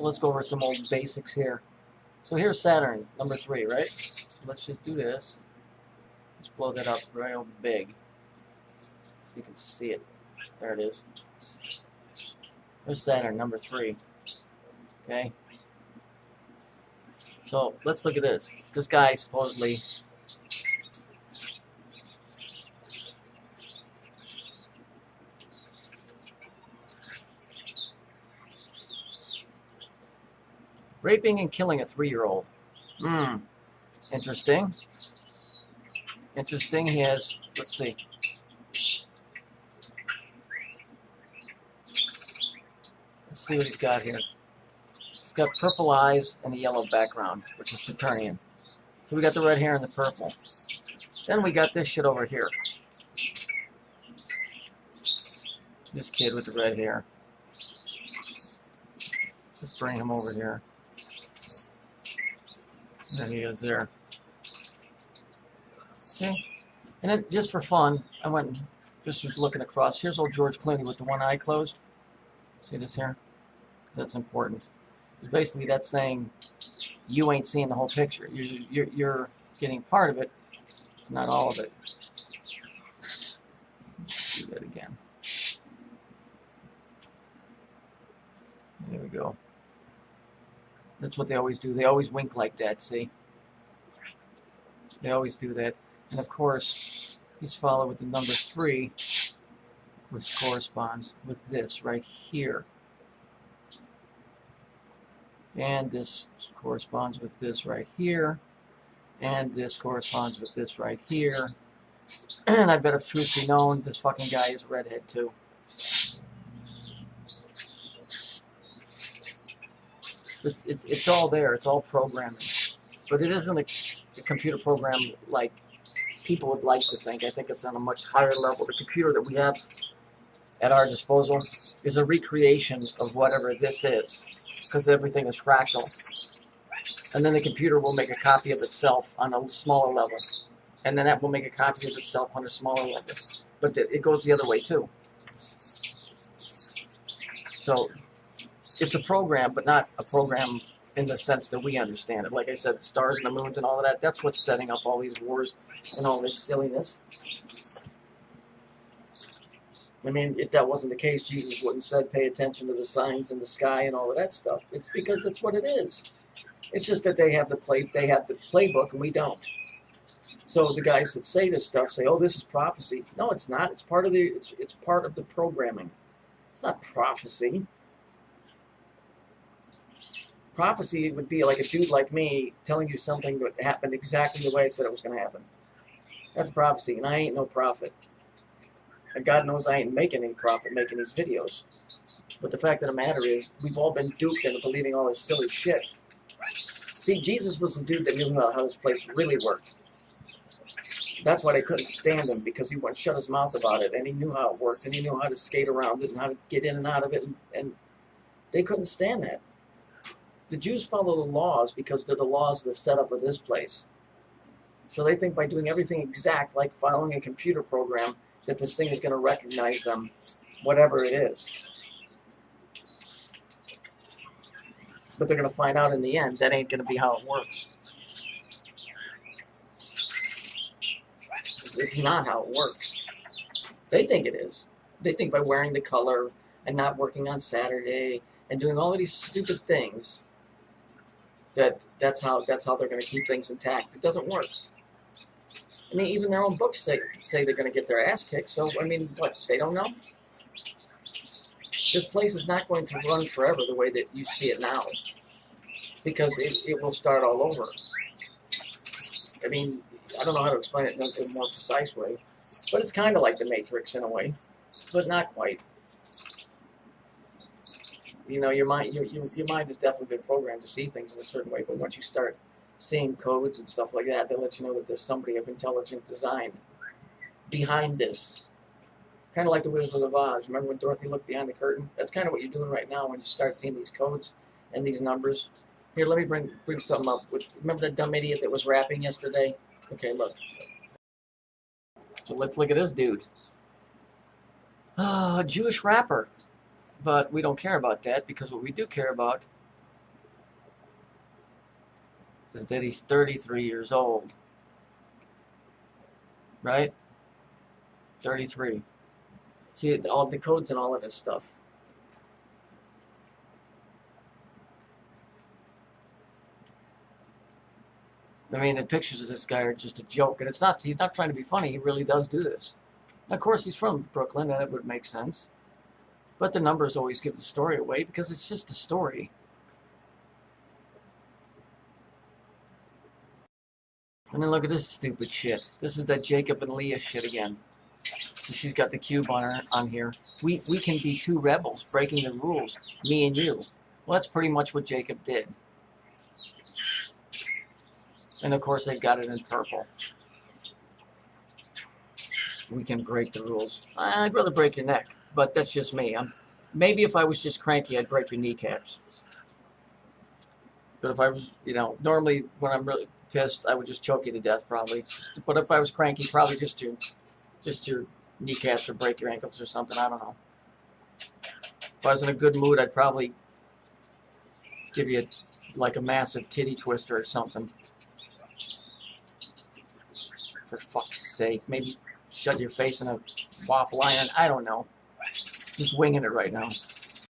let's go over some old basics here. So here's Saturn, number 3, right? So let's just do this. Let's blow that up real big so you can see it. There it is. There's Saturn, number 3. Okay? So let's look at this. This guy supposedly raping and killing a 3-year-old. Interesting. Interesting. He has, let's see. Let's see what he's got here. He's got purple eyes and a yellow background, which is Saturnian. So we got the red hair and the purple. Then we got this shit over here. This kid with the red hair. Let's just bring him over here. There he is there. Okay. And then just for fun, I went and just was looking across. Here's old George Clooney with the one eye closed. See this here? That's important. Because basically that's saying you ain't seeing the whole picture. You're getting part of it, not all of it. Let's do that again. There we go. That's what they always do. They always wink like that, see? They always do that. And of course, he's followed with the number 3, which corresponds with this right here. And this corresponds with this right here. And this corresponds with this right here. And I bet if truth be known, this fucking guy is a redhead too. It's all there. It's all programming. But it isn't a computer program like people would like to think. I think it's on a much higher level. The computer that we have at our disposal is a recreation of whatever this is, because everything is fractal. And then the computer will make a copy of itself on a smaller level. And then that will make a copy of itself on a smaller level. But it goes the other way too. So it's a program, but not a program in the sense that we understand it. Like I said, the stars and the moons and all of that, that's what's setting up all these wars and all this silliness. I mean, if that wasn't the case, Jesus wouldn't have said, pay attention to the signs in the sky and all of that stuff. It's because that's what it is. It's just that they have the playbook and we don't. So the guys that say this stuff say, oh, this is prophecy. No, it's not. It's part of the it's part of the programming. It's not prophecy. Prophecy would be like a dude like me telling you something that happened exactly the way I said it was going to happen. That's prophecy, and I ain't no prophet. And God knows I ain't making any profit making these videos. But the fact of the matter is, we've all been duped into believing all this silly shit. See, Jesus was the dude that knew how this place really worked. That's why they couldn't stand him, because he wouldn't shut his mouth about it, and he knew how it worked, and he knew how to skate around it, and how to get in and out of it, and they couldn't stand that. The Jews follow the laws because they're the laws of the setup of this place. So they think by doing everything exact, like following a computer program, that this thing is going to recognize them, whatever it is. But they're going to find out in the end that ain't going to be how it works. It's not how it works. They think it is. They think by wearing the color and not working on Saturday and doing all of these stupid things that's how they're going to keep things intact. It doesn't work. I mean, even their own books say they're going to get their ass kicked. So, I mean, what, they don't know? This place is not going to run forever the way that you see it now, because it will start all over. I mean, I don't know how to explain it in a more precise way, but it's kind of like the Matrix in a way, but not quite. You know, your mind has definitely been programmed to see things in a certain way, but once you start seeing codes and stuff like that, they let you know that there's somebody of intelligent design behind this. Kind of like the Wizard of Oz. Remember when Dorothy looked behind the curtain? That's kind of what you're doing right now when you start seeing these codes and these numbers. Here, let me bring something up. Remember that dumb idiot that was rapping yesterday? Okay, look. So let's look at this dude. A Jewish rapper. But we don't care about that, because what we do care about is that he's 33 years old. Right? 33. See, all the codes and all of this stuff. I mean, the pictures of this guy are just a joke, and it's not. He's not trying to be funny. He really does do this. Of course, he's from Brooklyn, and it would make sense. But the numbers always give the story away because it's just a story. And then look at this stupid shit. This is that Jacob and Leah shit again. She's got the cube on here. We can be two rebels breaking the rules, me and you. Well, that's pretty much what Jacob did. And of course, they've got it in purple. We can break the rules. I'd rather break your neck, but that's just me. Maybe if I was just cranky, I'd break your kneecaps. But if I was, you know, normally when I'm really pissed, I would just choke you to death, probably. But if I was cranky, probably just your kneecaps or break your ankles or something. I don't know. If I was in a good mood, I'd probably give you like a massive titty twister or something. For fuck's sake, maybe shove your face in a waffle iron. I don't know. Just winging it right now.